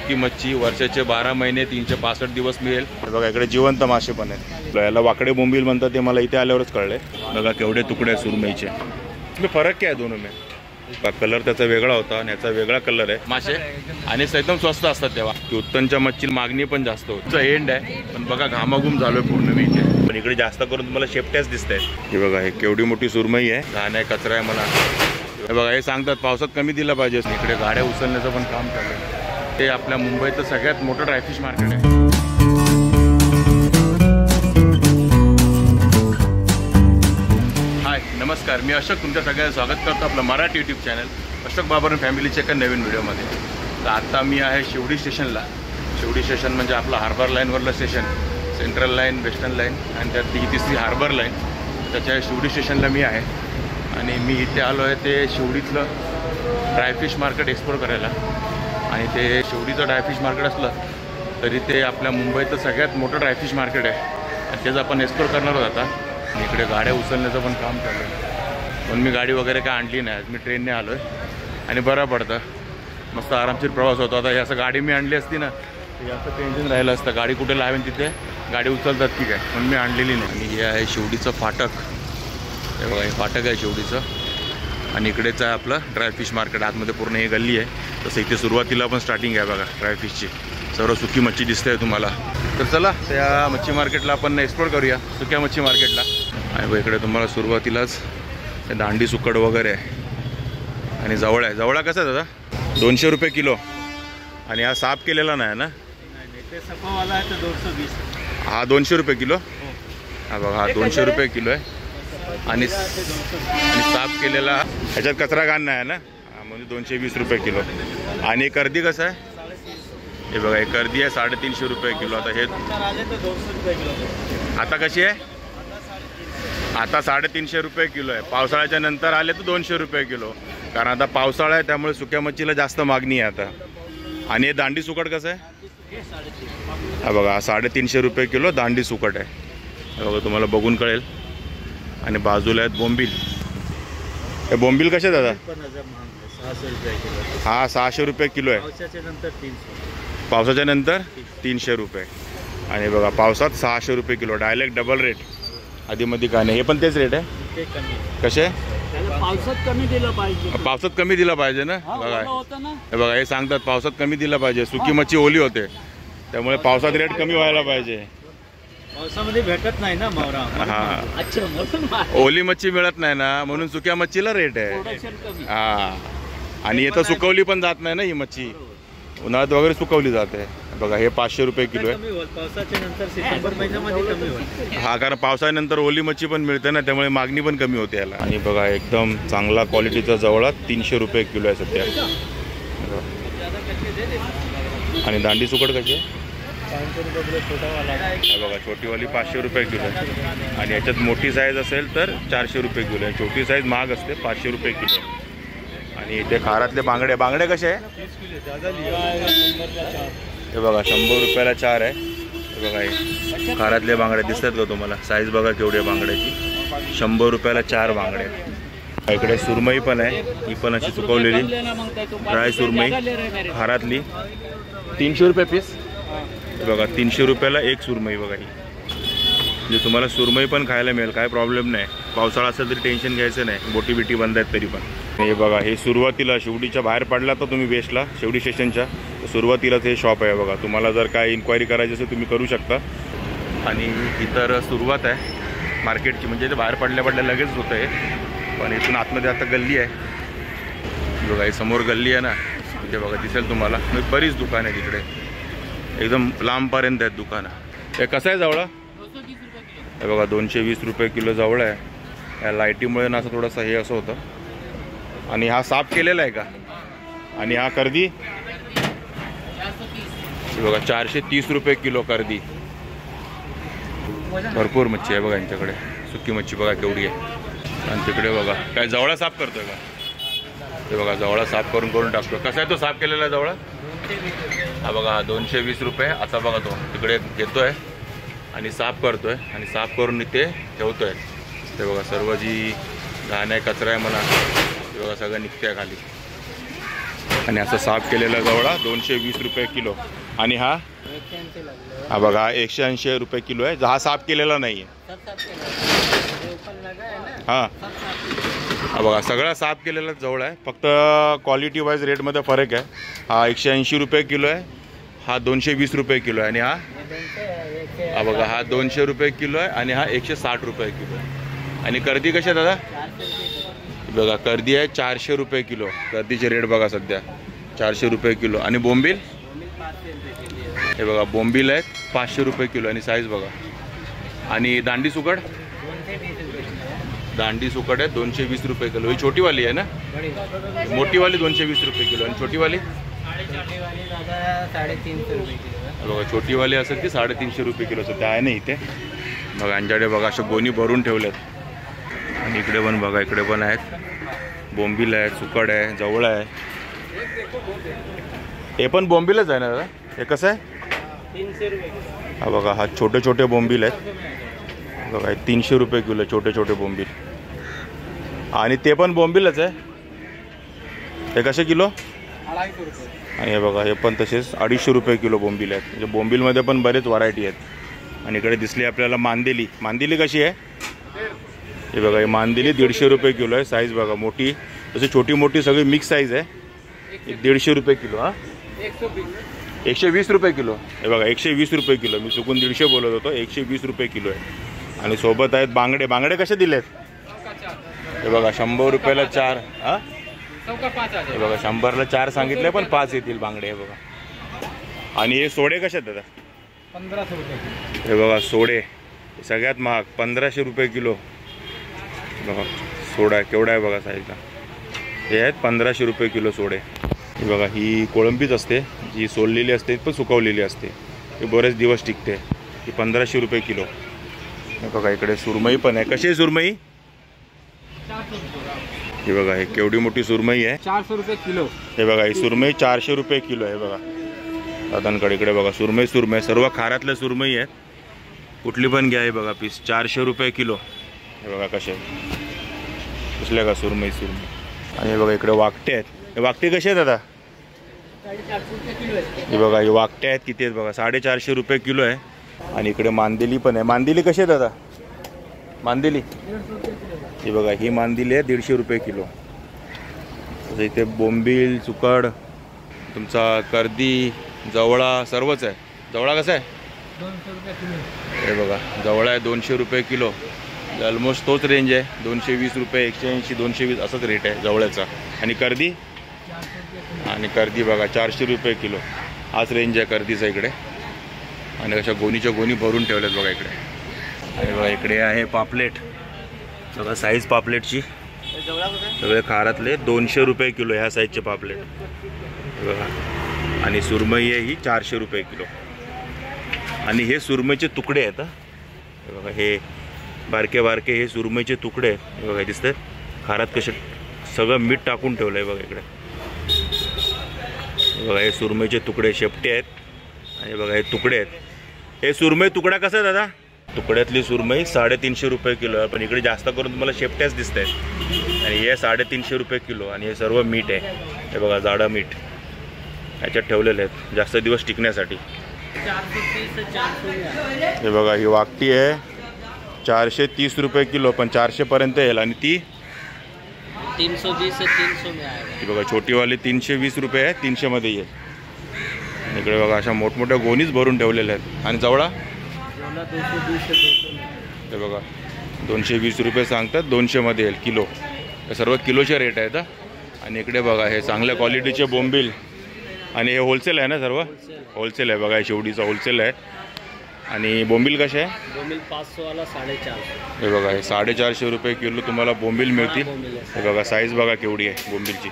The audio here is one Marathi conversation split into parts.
सुकी मच्छी वर्षाचे 12 महिने 365 दिवस मिळेल। बघा इकडे जिवंत मासे पण आहेत, याला वाकडे बोंबील म्हणतात, ते मला इथे आल्यावरच कळले। बघा केवढे तुकडे आहेत सुरमईचे। तुम्ही फरक काय आहे दोनों में? कलर त्याचा वेगळा होता आणि याचा वेगळा कलर आहे मासे, आणि एकदम स्वस्त असतात तेव्हा। उत्तनच्या मच्छीला मागणी पण जास्त होती, एंड आहे पण बघा घामाघूम झालोय पूर्ण मी इथे। पण इकडे जास्त करून तुम्हाला शेपट्याच दिसत आहेत। हे बघा हे केवढी मोठी सुरमई आहे, घाण आहे, कचरा आहे मला। हे बघा हे सांगतात पावसात कमी दिला पाहिजे। इकडे गाड्या उचलण्याचं पण काम चाललंय। ते आपल्या मुंबईचं सगळ्यात मोठं ड्रायफिश मार्केट आहे। हाय नमस्कार, मी अशोक, तुमच्या सगळ्यांचं स्वागत करतो आपलं मराठी यूट्यूब चॅनल अशोक बाबर फॅमिलीच्या एका नवीन व्हिडिओमध्ये। तर आता मी आहे शिवडी स्टेशनला। शिवडी स्टेशन म्हणजे आपलं हार्बर लाईनवरलं station, central line, western line आणि त्यात तिसरी हार्बर लाईन। त्याच्या शिवडी स्टेशनला मी आहे आणि मी इथे आलो आहे ते शिवडीतलं ड्रायफिश मार्केट एक्सप्लोर करायला। आणि ते शिवडीचं ड्रायफिश मार्केट असलं तरी ते आपल्या मुंबईचं सगळ्यात मोठं ड्रायफिश मार्केट आहे आणि त्याचं आपण एक्सप्लोर करणार आहोत आता। इकडे गाड्या उचलण्याचं पण काम चालू आहे, पण मी गाडी वगैरे काय आणली नाही, मी ट्रेनने आलो आहे आणि बरं पडतं, मस्त आरामशीर प्रवास होतो। आता असं गाडी मी आणली असती ना जास्त टेन्शन राहिलं असतं, गाडी कुठे लावेन तिथे गाडी उचलतात की काय, पण मी आणलेली नाही। आणि हे आहे शिवडीचं फाटक, हे बघा हे फाटक आहे शिवडीचं आणि इकडेच आहे आपलं ड्रायफिश मार्केट। आतमध्ये पूर्ण ही गल्ली आहे, तसं इथे सुरुवातीला पण स्टार्टिंग आहे बघा ड्रायफिशची। सर्व सुकी मच्छी दिसते आहे तुम्हाला। तर चला त्या मच्छी मार्केटला आपण एक्सप्लोर करूया, सुक्या मच्छी मार्केटला। आणि बघा इकडे तुम्हाला सुरुवातीलाच दांडी सुकड वगैरे आहे आणि जवळ आहे। जवळा कसा आहे दादा? 200 रुपये किलो। आणि हा साफ केलेला नाही ना? हा 200 रुपये किलो। हा बघा हा 200 रुपये किलो आहे आणि साफ केलेला, ह्याच्यात कचरा घाण नाही आहे ना, म्हणजे 220 रुपये किलो। आणि कर्दी कसं आहे? हे बघा हे कर्दी आहे 350 रुपये किलो। आता हे आता कशी आहे? आता 350 रुपये किलो आहे। पावसाळ्याच्या नंतर आले तर 200 रुपये किलो, कारण आता पावसाळा आहे त्यामुळे सुक्या मच्छीला जास्त मागणी आहे आता। आणि हे दांडी सुकट कसं आहे? हा बघा 350 रुपये किलो दांडी सुकट आहे, हे बघा तुम्हाला बघून कळेल। आणि बाजूला आहेत बोंबील। हे बोंबील कसे दादा? हा 600 रुपये किलो आहे, पावसाच्या नंतर 300 रुपये। आणि बघा पावसात 600 रुपये किलो, डायरेक्ट डबल रेट, आधीमध्ये काय नाही। हे पण तेच रेट आहे? कसे? पावसात कमी दिलं पाहिजे, पावसात कमी दिला पाहिजे ना। बघा हे बघा हे सांगतात पावसात कमी दिला पाहिजे, सुकी मच्छी ओली होते त्यामुळे पावसात रेट कमी व्हायला पाहिजे। पावसामध्ये भेटत नाही ना मावरा। हा अच्छा, ओली मच्छी मिळत नाही ना, म्हणून सुक्या मच्छीला रेट आहे। हा आणि इथं सुकवली पण जात नाही ना ही मच्छी, उन्हाळ्यात वगैरे सुकवली जाते। बघा हे 500 रुपये किलो आहे। पावसाच्या नंतर सप्टेंबर महिन्यामध्ये कमी होईल। हा कारण पावसाळ्यानंतर ओली मच्छी पण मिळते ना, त्यामुळे मागणी पण कमी होते याला। आणि बघा एकदम चांगला क्वालिटीचा जवळा 300 रुपये किलो आहे सध्या। आणि दांडी सुकट कशी आहे? बघा छोटीवाली 500 रुपये किलो आहे आणि याच्यात मोठी साईज असेल तर 400 रुपये किलो आहे। छोटी साईज महाग असते, 500 रुपये किलो। आणि इथे खारातले बांगडे, बांगडे कसे आहे? हे बघा 100 रुपयाला 4 आहे। हे बघा हे खारातले बांगडे दिसतात का तुम्हाला? साईज बघा केवढी आहे बांगड्याची, 100 रुपयाला 4 बांगडे। इकडे सुरमई पण आहे, ही पण अशी सुकवलेली ड्राय सुरमई खारातली, 300 रुपये पीस। बघा 300 रुपयाला एक सुरमई बघा ही, म्हणजे तुम्हाला सुरमई पण खायला मिळेल, काय प्रॉब्लेम नाही। पावसाळा असेल तरी टेन्शन घ्यायचं नाही, बोटी बिटी बंद आहेत तरी पण। हे बघा हे सुरुवातीला शिवडीच्या बाहेर पडला तर तुम्ही वेस्टला शिवडी स्टेशनच्या सुरुवातीलाच हे शॉप आहे बघा। तुम्हाला जर काय इन्क्वायरी करायची असेल तुम्ही करू शकता। आणि इतर सुरुवात आहे मार्केटची, म्हणजे ते बाहेर पडल्या लगेच होतं आहे, पण इथून आतमध्ये आता गल्ली आहे बघा। ही समोर गल्ली आहे ना, इथे बघा दिसेल तुम्हाला बरीच दुकानं आहेत इकडे, एकदम लांबपर्यंत आहेत दुकानं। हे कसं आहे जवळा? हे बघा 220 रुपये किलो जवळ आहे। या लाईटीमुळे ना असं थोडंसं हे असं होतं। आणि हा साफ केलेला आहे का? आणि हा कर्दी बघा 430 रुपये किलो कर्दी। भरपूर मच्छी आहे बघा यांच्याकडे, सुकी मच्छी बघा केवढी आहे। आणि तिकडे बघा काय जवळा साफ करतोय का? ते बघा जवळा साफ करून टाकतो। कसा आहे तो साफ केलेला जवळा? हा बघा 220 रुपये। आता बघा तो तिकडे घेतोय आणि साफ करतोय आणि साफ करून इथे ठेवतोय। ते बघा सर्व जी घाण आहे, कचरा आहे म्हणा, ते बघा सगळं निघतंय खाली। आणि असं साफ केलेला जवळा 220 रुपये किलो. आणि हा हा बघा 180 रुपये किलो आहे. हा साफ केलेला नाही आहे. हां हा बघा सगळा साफ केलेला जवळ आहे. फक्त क्वालिटी वाईज रेटमध्ये फरक आहे. हा 180 रुपये किलो आहे. हा 220 रुपये किलो आहे. आणि हा बघा हा 200 रुपये किलो आहे. आणि हा 160 रुपये किलो आहे. आणि कर्दी कशी आहे दादा? बघा कर्दी आहे 400 रुपये किलो. कर्दीचे रेट बघा सध्या 400 रुपये किलो. आणि बोंबील हे बघा बोंबील आहेत 500 रुपये किलो. आणि साईज बघा. आणि दांडी सुकड आहे 220 रुपये किलो. ही छोटीवाली आहे ना? मोठीवाली 220 रुपये किलो. आणि छोटीवाली बघा छोटीवाली असेल ती 350 रुपये किलो सध्या आहे ना इथे. बघा यांच्याकडे बघा अशा गोणी भरून ठेवल्यात. आणि इकडे पण बघा इकडे पण आहेत बोंबील आहे, सुकड आहे, जवळ आहे. हे पण बोंबीलच आहे ना दादा? हे कसं आहे? 300 रुपये. हा बघा हा छोटे छोटे बोंबील आहेत बघा 300 रुपये किलो छोटे छोटे बोंबील. आणि ते पण बोंबीलच आहे. हे कसे किलो? 250 रुपये. आणि हे बघा हे पण तसेच 250 रुपये किलो बोंबील आहेत. म्हणजे बोंबीलमध्ये पण बरेच व्हरायटी आहेत. आणि इकडे दिसली आपल्याला मांदेली. मांदेली कशी आहे? हे बघा ही मांदेली 150 रुपये किलो आहे. साईज बघा मोठी तशी छोटी मोठी सगळी मिक्स साईज आहे. 150 रुपये किलो. हां 120 रुपये किलो. हे बघा 120 रुपये किलो. मी चुकून 150 बोलत होतो. 120 रुपये किलो आहे. आणि सोबत आहेत बांगडे. बांगडे कसे दिलेत? हे बघा 100 रुपयाला 4. हां हे बघा 100ला 4 सांगितले पण 5 येतील बांगडे. हे बघा. आणि हे सोडे कसे आहेत दादा? 1500 रुपये. हे बघा सोडे सगळ्यात महाग 1500 रुपये किलो. बघा सोडा केवढा आहे बघा साईजला. हे आहेत 1500 रुपये किलो सोडे. हे बघा ही कोळंबीच असते जी सोललेली असते पण सुकवलेली असते. ही बरेच दिवस टिकते. ही 1500 रुपये किलो. हे बघा इकडे सुरमई पण आहे. कशी आहे सुरमई? 400 रुपये. हे बघा हे केवढी मोठी सुरमई आहे. 400 रुपये किलो. हे बघा ही सुरमई 400 रुपये किलो आहे. बघा दादांकडे इकडे बघा सुरमई सर्व खारातल्या सुरमई आहेत. कुठली पण घ्या. हे बघा पीस 400 रुपये किलो. हे बघा कसे दिसल्या का सुरमई. आणि हे बघा इकडे वाकटे आहेत. हे वाकटे कसे आहेत दादा? 450 रुपये किलो आहे. हे बघा हे वाकटे आहेत किती आहेत बघा 450 रुपये किलो आहे. आणि इकडे मांदेली पण आहे. मांदेली कशी आहे दादा? मांदेली 150 रुपये किलो. ही बघा ही मांदेली आहे 150 रुपये किलो. तसं इथे बोंबील सुकड तुमचा कर्दी जवळा सर्वच आहे. जवळा कसा आहे? 200 रुपये किलो. हे बघा जवळा आहे 200 रुपये किलो. ऑलमोस्ट तोच रेंज आहे. 220 रुपये 180 220 असंच रेट आहे जवळचा. आणि कर्दी 400 रुपये किलो. आणि कर्दी बघा 400 रुपये किलो. हाच रेंज आहे कर्दीचा इकडे. आणि अशा गोणीच्या गोणी भरून ठेवल्यात बघा इकडे. आणि बघा इकडे आहे पापलेट. बघा साईज पापलेटची सगळे खारातले 200 रुपये किलो ह्या साईजचे पापलेट. बघा आणि सुरमई आहे ही 400 रुपये किलो. आणि हे सुरमईचे तुकडे आहेत. हे बघा हे बारके बारके हे सुरमईचे तुकडे आहेत. बघा दिसतात खारात कसे सगळं मीठ टाकून ठेवलं आहे बघा इकडे. बघा हे सुरमईचे तुकडे शेपटे आहेत. आणि बघा हे तुकडे आहेत. हे सुरमई तुकडा कसा आहे दादा? तुकड्यातली सुरमई 350 रुपये किलो आहे. पण इकडे जास्त करून तुम्हाला शेपट्याच दिसत आहेत. आणि हे 350 रुपये किलो. आणि हे सर्व मीठ आहे. हे बघा जाडं मीठ याच्यात ठेवलेले आहेत जास्त दिवस टिकण्यासाठी. 430 400. हे बघा ही वाकटी आहे 430 रुपये किलो. पण 400 पर्यंत येईल. आणि ती 320 से 300 में आएगा. ही बघा छोटीवाली 320 रुपये आहे 300 मध्ये येईल. आणि इकडे बघा अशा मोठमोठ्या गोणीच भरून ठेवलेल्या आहेत. आणि जवळा 220 से 200 में. हे बघा 220 रुपये सांगतात 200 मध्ये येईल किलो. हे सर्व किलोचे रेट आहेत. आणि इकडे बघा हे चांगल्या क्वालिटीचे बोंबील. आणि हे होलसेल आहे ना सर्व? होलसेल आहे बघा. हे शेवडीचा होलसेल आहे. आणि बोंबील कसे आहे? बोंबील 500 वाला 450. हे बघा हे 450 रुपये किलो तुम्हाला बोंबील मिळतील. हे बघा साईज बघा केवढी आहे बोंबीलची.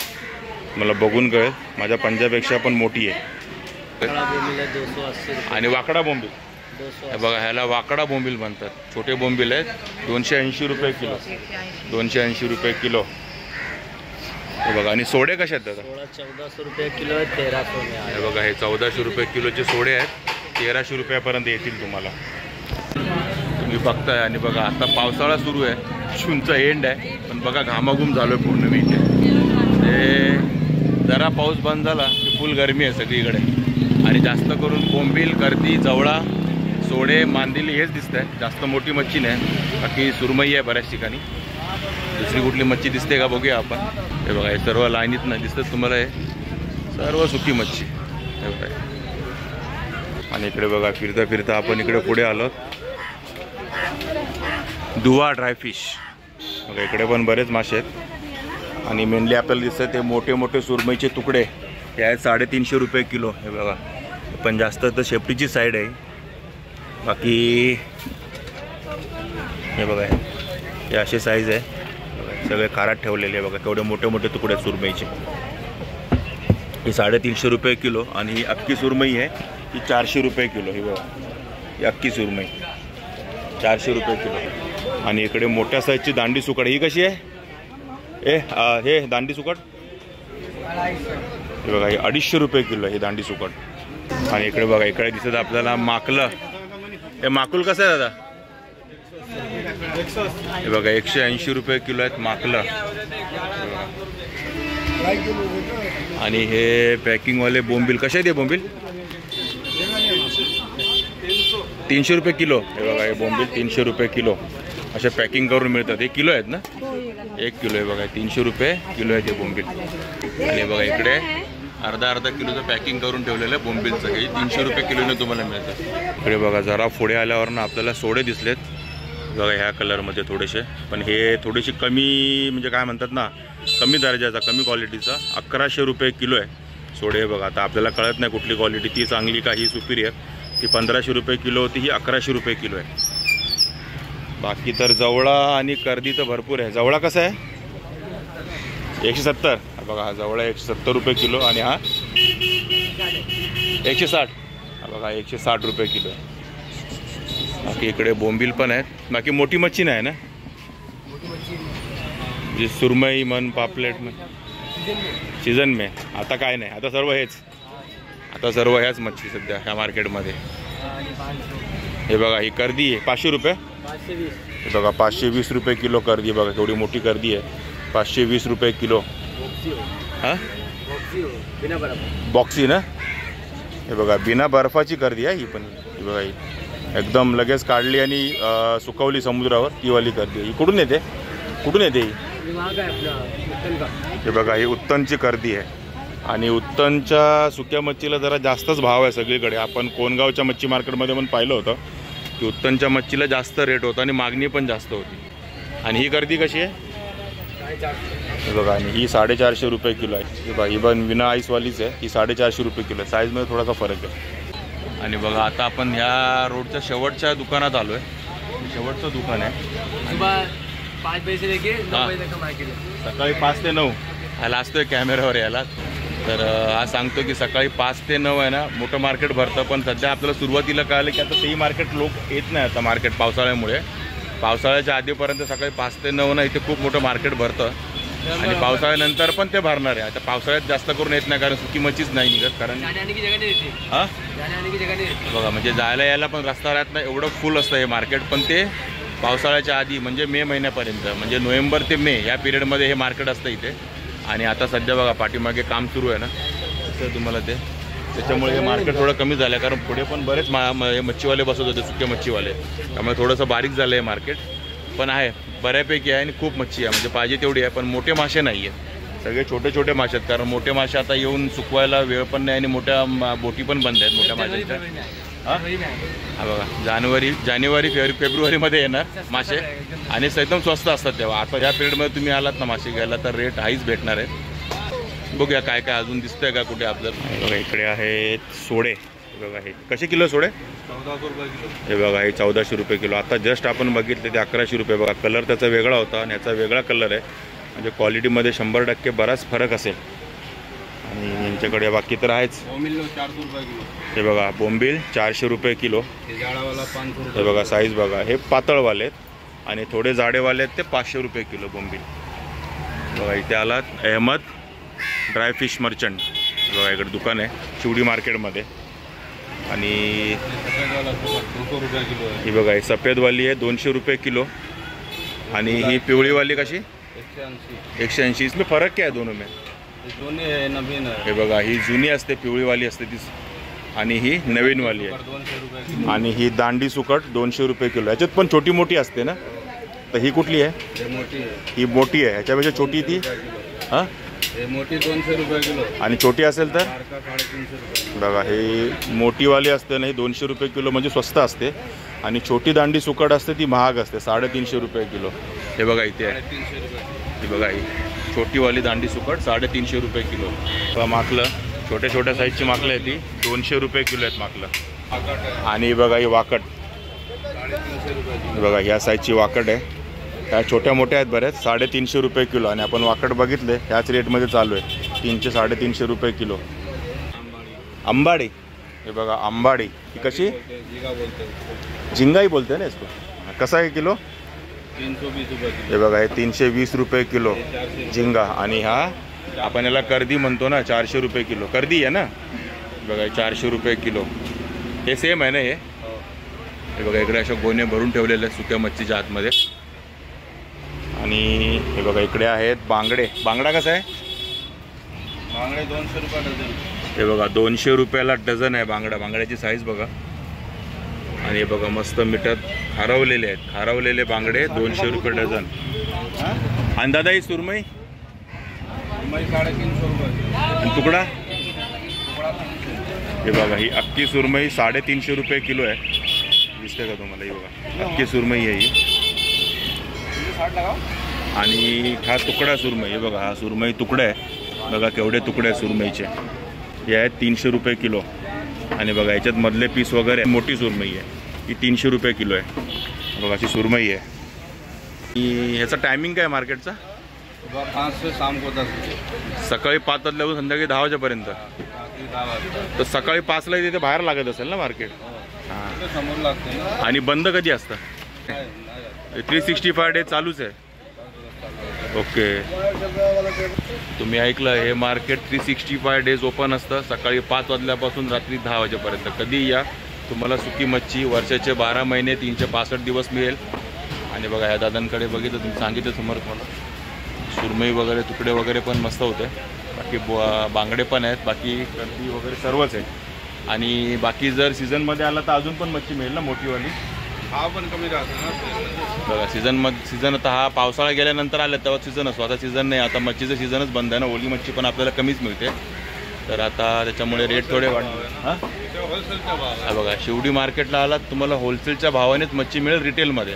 मला बघून कळेल माझ्या पंजापेक्षा पण मोठी आहे. बोंबील है 280 रुपये. आणि वाकडा बोंबील 280. हे बघा ह्याला वाकडा बोंबील म्हणतात. छोटे बोंबील आहेत 280 रुपये किलो. 280 रुपये किलो. हे बघा. आणि सोडे कसे आहेत दादा? 1400 रुपये किलो है 1300 में आएगा. हे बघा हे 1400 रुपये किलोचे सोडे आहेत 1300 रुपयापर्यंत येतील तुम्हाला. तुम्ही बघताय. आणि बघा आता पावसाळा सुरू आहे. जूनचा एंड आहे. पण बघा घामाघूम झालो आहे पूर्ण मी इथे. ते जरा पाऊस बंद झाला की फुल गरमी आहे सगळीकडे. आणि जास्त करून बोंबील, कर्दी, जवळा, सोडे, मांदेली हेच दिसत आहे. जास्त मोठी मच्छी नाही. बाकी सुरमई आहे बऱ्याच ठिकाणी. दुसरी कुठली मच्छी दिसते का बघूया आपण. हे बघा हे सर्व लाईनीत नाही दिसतं तुम्हाला. हे सर्व सुकी मच्छी हे बघा. आणि इकडे बघा फिरता फिरता आपण इकडे पुढे आलो. दुवा ड्रायफिश बघा. इकडे पण बरेच मासे आहेत. आणि मेनली आपल्याला दिसतं ते मोठे मोठे सुरमईचे तुकडे. हे आहेत 350 रुपये किलो. हे बघा पण जास्त तर शेपटीची साईड आहे. बाकी हे बघा हे असे साईज आहे. सगळे कारात ठेवलेले आहे बघा. केवढे मोठे मोठे तुकडे आहेत सुरमईचे. ही 350 रुपये किलो. आणि ही अख्खी सुरमई आहे ही 400 रुपये किलो. ही बघा ही अख्खी सुरमई 400 रुपये किलो. आणि इकडे मोठ्या साईजची दांडी सुकड. ही कशी आहे? हे दांडी सुकड हे बघा ही 250 रुपये किलो ही दांडी सुकड. आणि इकडे बघा इकडे दिसत आपल्याला माकलं. हे माकुल कसं आहे दादा? हे बघा 180 रुपये किलो आहेत माकलं. आणि हे पॅकिंगवाले बोंबील कसे आहेत? हे बोंबील 300 रुपये किलो. हे बघा हे बोंबील 300 रुपये किलो असे पॅकिंग करून मिळतात. हे किलो आहेत ना? 1 किलो आहे बघा. 300 रुपये किलो आहे ते बोंबील. आणि बघा इकडे अर्धा किलोचं पॅकिंग करून ठेवलेलं आहे बोंबीलचं. हे 300 रुपये किलोने तुम्हाला मिळतं. इकडे बघा जरा पुढे आल्यावर ना आपल्याला सोडे दिसलेत बघा ह्या कलरमध्ये थोडेसे. पण हे थोडेसे कमी म्हणजे काय म्हणतात ना कमी दर्जाचा कमी क्वालिटीचा 1100 रुपये किलो आहे सोडे. हे बघा आता आपल्याला कळत नाही कुठली क्वालिटी ती चांगली का ही सुपिरियर. ती 1500 रुपये किलो होती. ही 1100 रुपये किलो आहे. बाकी तर जवळा आणि कर्दी तर भरपूर आहे. जवळा कसा आहे? 170. बघा हा जवळा 170 रुपये किलो. आणि हा 160. बघा 160 रुपये किलो आहे. बाकी इकडे बोंबील पण आहेत. बाकी मोठी मच्छी नाही ना? जी सुरमई मन पापलेट मन सीझन में. आता काय नाही. आता सर्व हेच. आता सर्व ह्याच मच्छी सध्या ह्या मार्केटमध्ये. हे बघा ही कर्दी आहे 500 रुपये. हे बघा 520 रुपये किलो कर्दी. बघा केवढी मोठी कर्दी आहे. 520 रुपये किलो. हां बॉक्सी ना? हे बघा बिना बर्फाची कर्दी आहे ही पण. ही बघा ही एकदम लगेच काढली आणि सुकवली समुद्रावर ती वाली कर्दी. ही कुठून येते? कुठून येते ही? हे बघा ही उत्तनची कर्दी आहे. आणि उत्तनच्या सुक्या मच्छीला जरा जास्तच भाव आहे सगळीकडे. आपण कोणगावच्या मच्छी मार्केटमध्ये पण पाहिलं होतं की उत्तनच्या मच्छीला जास्त रेट होता आणि मागणी पण जास्त होती. आणि ही कर्दी कशी आहे? हे बघा आणि ही 450 रुपये किलो आहे. हे बघा ही पण विना आईसवालीच आहे. ही 450 रुपये किलो आहे. साईजमध्ये थोडासा फरक आहे. आणि बघा आता आपण ह्या रोडच्या शेवटच्या दुकानात आलो आहे. शेवटचं दुकान आहे. 5 बजे लेके 9 बजे तक मार्केट आहे. सकाळी 5 ते 9 ह्याला असतोय कॅमेऱ्यावर याला. तर हा सांगतो की सकाळी 5 ते 9 आहे ना मोठं मार्केट भरतं. पण सध्या आपल्याला सुरुवातीला कळलं की आता तेही मार्केट लोक येत नाही आता मार्केट पावसाळ्यामुळे. पावसाळ्याच्या आधीपर्यंत सकाळी 5 ते 9 ना इथे खूप मोठं मार्केट भरतं. आणि पावसाळ्यानंतर पण ते भरणार आहे. आता पावसाळ्यात जास्त करून येत नाही कारण सुकी मच्छीच नाही निघत. कारण हां बघा म्हणजे जायला यायला पण रस्ता राहत नाही एवढं फुल असतं हे मार्केट. पण ते पावसाळ्याच्या आधी म्हणजे मे महिन्यापर्यंत म्हणजे नोव्हेंबर ते मे या पिरियडमध्ये हे मार्केट असतं इथे. आणि आता सध्या बघा पाठीमागे काम सुरू आहे ना तसं तुम्हाला ते त्याच्यामुळे हे मार्केट थोडं कमी झालं आहे. कारण पुढे पण बरेच मच्छीवाले बसत होते सुके मच्छीवाले. त्यामुळे थोडंसं बारीक झालं आहे मार्केट. पण आहे बऱ्यापैकी आहे आणि खूप मच्छी आहे म्हणजे पाहिजे तेवढी आहे. पण मोठे मासे नाही आहेत. सगळे छोटे छोटे मासे आहेत. कारण मोठे मासे आता येऊन सुकवायला वेळ पण नाही आणि मोठ्या बोटी पण बंद आहेत मोठ्या माशांच्या. हां बघा जानेवारी फेब्रुवारीमध्ये येणार मासे आणि एकदम स्वस्त असतात तेव्हा. आता ह्या पिरियडमध्ये तुम्ही आलात ना मासे घ्यायला तर रेट हाईच भेटणार आहेत. बघूया काय काय अजून दिसतंय का कुठे आपल्याला. बघा इकडे आहेत सोडे. बघा हे कसे किलो सोडे? 1400 रुपये किलो. हे बघा हे 1400 रुपये किलो. आता जस्ट आपण बघितले ते 1100 रुपये. बघा कलर त्याचा वेगळा होता आणि याचा वेगळा कलर आहे. म्हणजे क्वालिटीमध्ये 100% बराच फरक असेल. आणि यांच्याकडे बाकी तर आहेच. 400 रुपये किलो. हे बघा बोंबील 400 रुपये किलो. हे बघा साईज बघा हे पातळवाले आहेत आणि थोडे जाडेवाले आहेत ते 500 रुपये किलो बोंबील. बघा इथे आलात अहमद ड्रायफिश मर्चंट. बघा इकडे दुकान आहे शिवडी मार्केटमध्ये. आणि ही बघा ही सफेदवाली आहे 200 रुपये किलो. आणि ही पिवळीवाली कशी? 180. इसमें फ़र्क क्या है दोनों में? दोन्ही आहे नवीन आहे. हे बघा, ही जुनी असते पिवळीवाली असते ती, आणि ही नवीनवाली आहे. 200 रुपये. आणि ही दांडी सुकट 200 रुपये किलो. याच्यात पण छोटी मोठी असते ना, तर ही कुठली आहे? हे मोठी आहे. ही मोठी आहे, ह्याच्यापेक्षा छोटी ती हां. हे मोठी 200 रुपये किलो. आणि छोटी असेल तर सारखा 350 रुपये. बघा, हे मोठीवाली असते ना, ही 200 रुपये किलो म्हणजे स्वस्त असते. आणि छोटी दांडी सुकट असते ती महाग असते, 350 रुपये किलो. हे बघा इथे आहे, 350 रुपये. ही बघा, ही छोटीवाली दांडी सुकट 350 रुपये किलो. बघा माकलं, छोट्या छोट्या साईजची माकलं आहे ती 200 रुपये किलो आहेत माकलं. आकाट आहे. आणि बघा ही वाकट, 350 रुपये किलो. बघा ह्या साईजची वाकट आहे. ह्या छोट्या मोठ्या आहेत बऱ्याच, 350 रुपये किलो. आणि आपण वाकट बघितले ह्याच रेटमध्ये चालू आहे, 300 350 रुपये किलो. आंबाडी, हे बघा आंबाडी, ही कशी? जिगा बोलते. झिंगाई बोलते ना इसको. कसा आहे किलो? 320 रुपये किलो. हे बघा, हे 320 रुपये किलो 400. झिंगा. आणि हा आपण याला कर्दी म्हणतो ना, 400 रुपये किलो कर्दी आहे ना. बघा, हे 400 रुपये किलो. हे सेम आहे ना हे? हो. हे बघा, इकडे अशा गोणे भरून ठेवलेले आहेत सुक्या मच्छीच्या आतमध्ये. आणि हे बघा, इकडे आहेत बांगडे. बांगडा कसा आहे? बांगडे 200 रुपये डझन. हे बघा, 200 रुपयाला डझन आहे बांगडा. बांगड्याची साईज बघा. आणि हे बघा, मस्त मिठात खारवलेले आहेत, खारवलेले बांगडे 200 रुपये डझन. आणि दादा ही सुरमई? मुंबई 350 रुपये. आणि तुकडा? हे बघा, ही अख्खी सुरमई 350 रुपये किलो आहे. दिसते का तुम्हाला? ही बघा, अख्खी सुरमई आहे ही. आणि हा तुकडा सुरमई. हे बघा, हा सुरमई तुकडा आहे. बघा केवढे तुकडे आहे सुरमईचे. हे आहेत 300 रुपये किलो. आणि बघा, याच्यात मधले पीस वगैरे मोठी सुरमई आहे, ही 300 रुपये किलो आहे. बघा, अशी सुरमई आहे. ह्याचा टायमिंग काय मार्केटचा? 5 से शाम को 10 बजे. सकाळी 5 वाजल्यापासून संध्याकाळी 10 वाजेपर्यंत. रात्री 10 वाजता. तर सकाळी 5ला तिथे बाहेर लागत असेल ना मार्केट? हां. तिथे समोर लागते ना. आणि बंद कधी असतं? नाही, नाही. 365 डे चालूच आहे. ओके, तुम्ही ऐकलं, हे मार्केट 365 डेज ओपन असतं. सकाळी 5 वाजल्यापासून रात्री 10 वाजेपर्यंत. कधी या, तुम्हाला सुकी मच्छी वर्षाचे 12 महिने 365 दिवस मिळेल. आणि बघा, ह्या दादांकडे बघितलं, तुम्ही सांगितलं समोर तुम्हाला, सुरमई वगैरे तुकडे वगैरे पण मस्त होते. बाकी बांगडे पण आहेत, बाकी गर्दी वगैरे सर्वच आहे. आणि बाकी जर सीझनमध्ये आला तर अजून पण मच्छी मिळेल ना मोठीवाली. हा पण कमी राहतो ना. बघा, सीझन आता हा पावसाळा गेल्यानंतर आला तेव्हा सीझन असतो. आता सीझन नाही, आता मच्छीचं सीझनच बंद आहे ना. ओली मच्छी पण आपल्याला कमीच मिळते, तर आता त्याच्यामुळे रेट थोडे वाढले. हां, होलसेलचा भाव. हा बघा, शिवडी मार्केटला आलात तुम्हाला होलसेलच्या भावानेच मच्छी मिळेल रिटेलमध्ये.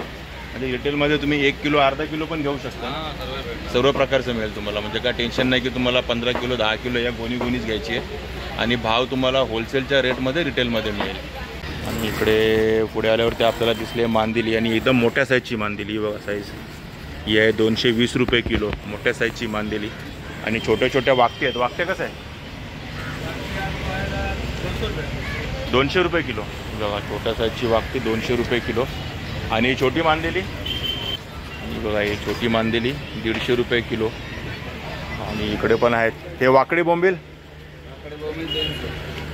म्हणजे रिटेलमध्ये तुम्ही 1 किलो अर्धा किलो पण घेऊ शकता. हा, सर्व भेटतं. सर्व प्रकारचं मिळेल तुम्हाला. म्हणजे काय टेन्शन नाही की तुम्हाला 15 किलो 10 किलो या गोणीच घ्यायची आहे. आणि भाव तुम्हाला होलसेलच्या रेटमध्ये रिटेलमध्ये मिळेल. आणि इकडे पुढे आल्यावरती आपल्याला दिसले मांदिली. आणि एकदम मोठ्या साईजची मांदिली. बघा साईज ही आहे 220 रुपये किलो, मोठ्या साईजची मांदिली. आणि छोट्या छोट्या वाकटे आहेत. वाकटे कसं आहे? 200 रुपये किलो. बघा, छोट्या साईजची वाकटी 200 रुपये किलो. आणि छोटी मांदिली, आणि बघा ही छोटी मांदिली 150 रुपये किलो. आणि इकडे पण आहेत हे वाकडे बोंबील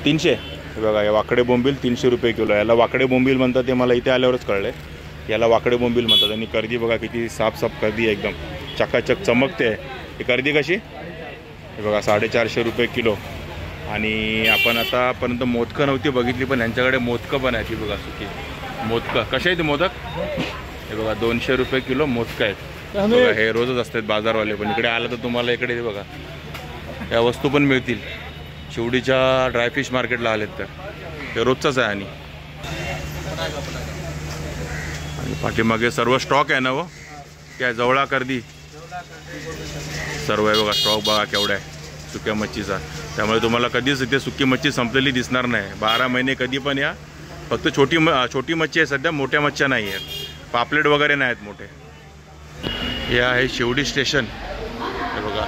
300. हे बघा, हे वाकडे बोंबील 300 रुपये किलो. याला वाकडे बोंबील म्हणतात, ते मला इथे आल्यावरच कळलं आहे. याला वाकडे बोंबील म्हणतात. आणि कर्दी बघा किती साफ कर्दी आहे, एकदम चकाचक चमकते आहे. ही कर्दी कशी? हे बघा 450 रुपये किलो. आणि आपण आतापर्यंत मोदकं नव्हती बघितली, पण यांच्याकडे मोदकं पण आहेत. ती बघा सुकी मोदकं. कसे आहे ते मोदक? हे बघा 200 रुपये किलो मोदकं आहेत. बघा, हे रोजच असतात बाजारवाले, पण इकडे आलं तर तुम्हाला इकडे बघा या वस्तू पण मिळतील. शिवडीच्या ड्रायफिश मार्केटला आलेत तर हे रोजचंच आहे. आणि पाठीमागे सर्व स्टॉक आहे ना हो, काय जवळा कर्दी सर्व आहे. बघा स्टॉक बघा केवढा आहे सुक्या मच्छीचा. त्यामुळे तुम्हाला कधीच इथे सुकी मच्छी संपलेली दिसणार नाही. 12 महिने कधी पण या. फक्त छोटी मच्छी आहे सध्या, मोठ्या मच्छ्या नाही आहेत. पापलेट वगैरे नाही आहेत मोठे. हे आहे शिवडी स्टेशन. हे बघा,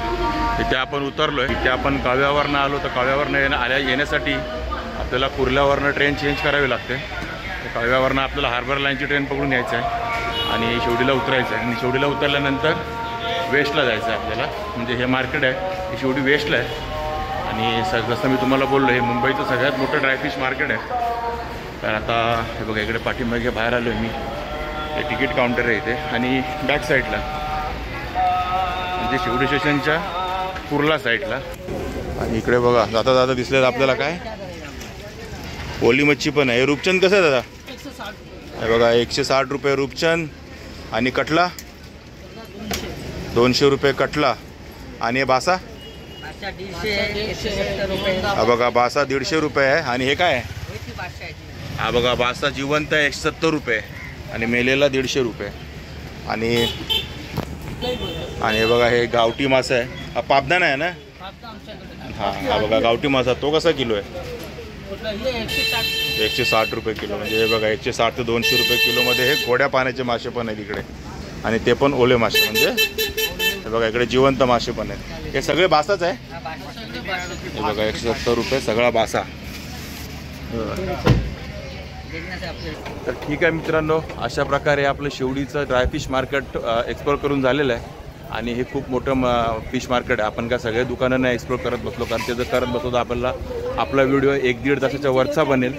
इथे आपण उतरलो आहे. इथे आपण काव्यावरनं आलो, तर काव्यावरनं येण्यासाठी आपल्याला कुर्ल्यावरनं ट्रेन चेंज करावी लागते. तर काव्यावरनं आपल्याला हार्बर लाईनची ट्रेन पकडून यायचं आहे आणि शिवडीला उतरायचं आहे. आणि शिवडीला उतरल्यानंतर वेस्टला जायचं आहे आपल्याला. म्हणजे हे मार्केट आहे, हे शिवडी वेस्टला आहे. आणि जसं मी तुम्हाला बोललो, हे मुंबईचं सगळ्यात मोठं ड्रायफिश मार्केट आहे. तर आता हे बघा, इकडे पाठीमागे बाहेर आलो आहे मी. हे तिकीट काउंटर आहे इथे. आणि बॅक साईडला म्हणजे शिवडी स्टेशनच्या कुर्ला साईडला. आणि इकडे बघा जाता जाता दिसले आपल्याला काय ओली मच्छी पण आहे. रूपचंद कसं आहे दादा? हे बघा 160 रुपये रूपचंद. आणि कटला 200 रुपये कटला. आणि हे बासा हा बघा बासा 150 रुपये आहे. आणि हे काय आहे? हा बघा बासा जिवंत आहे 170 रुपये आणि मेलेला 150 रुपये. आणि हे बघा हे गावठी मासा आहे. हा पापदान आहे ना? हा हा बघा गावठी मासा. तो कसा किलो आहे? 160 रुपये किलो. म्हणजे हे बघा 160 ते 200 रुपये किलोमध्ये हे गोड्या पाण्याचे मासे पण आहेत इकडे. आणि ते पण ओले मासे. म्हणजे हे बघा इकडे जिवंत मासे पण आहेत. हे सगळे बासाच आहे. हे बघा 170 रुपये सगळा बासा. तर ठीक आहे मित्रांनो, अशा प्रकारे आपलं शेवडीचं ड्रायफिश मार्केट एक्सप्लोर करून झालेलं आहे. आणि हे खूप मोठं फिश मार्केट आहे. आपण काय सगळ्या दुकानं नाही एक्सप्लोर करत बसलो, कारण ते जर करत बसलो तर आपला व्हिडिओ 1-1.5 तासाच्या वरचा बनेल.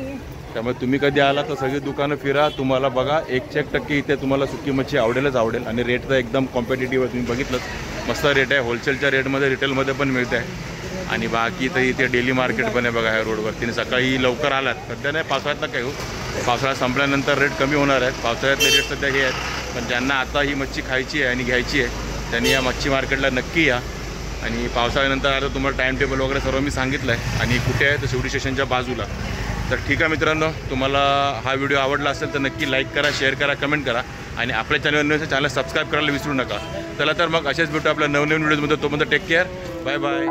त्यामुळे तुम्ही कधी आला तर सगळी दुकानं फिरा. तुम्हाला बघा 100% इथे तुम्हाला सुकी मच्छी आवडेलच आवडेल. आणि रेट तर एकदम कॉम्पिटेटिव्ह आहे. तुम्ही बघितलंच मस्त रेट आहे. होलसेलच्या रेटमध्ये रिटेलमध्ये पण मिळत आहे. आणि बाकी तर इथे डेली मार्केट पण आहे बघा ह्या रोडवरती. सकाळी लवकर आलात सध्या नाही, पावसाळ्यात नका येऊ. पावसाळा संपल्यानंतर रेट कमी होणार आहेत. पावसाळ्यातले रेट सध्या हे आहेत. पण ज्यांना आता ही मच्छी खायची आहे आणि घ्यायची आहे त्यांनी या मच्छी मार्केटला नक्की या. आणि पावसाळ्यानंतर आता तुम्हाला टाईम टेबल वगैरे सर्व मी सांगितलं आहे. आणि कुठे आहे तर शेवडी स्टेशनच्या बाजूला. तर ठीक आहे मित्रांनो, तुम्हाला हा व्हिडिओ आवडला असेल तर नक्की लाईक करा, शेअर करा, कमेंट करा. आणि आपल्या चॅनल सबस्क्राईब करायला विसरू नका. चला तर मग असेच भेटू आपल्या नवनवीन व्हिडिओजमध्ये. तोपर्यंत टेक केअर. Bye bye.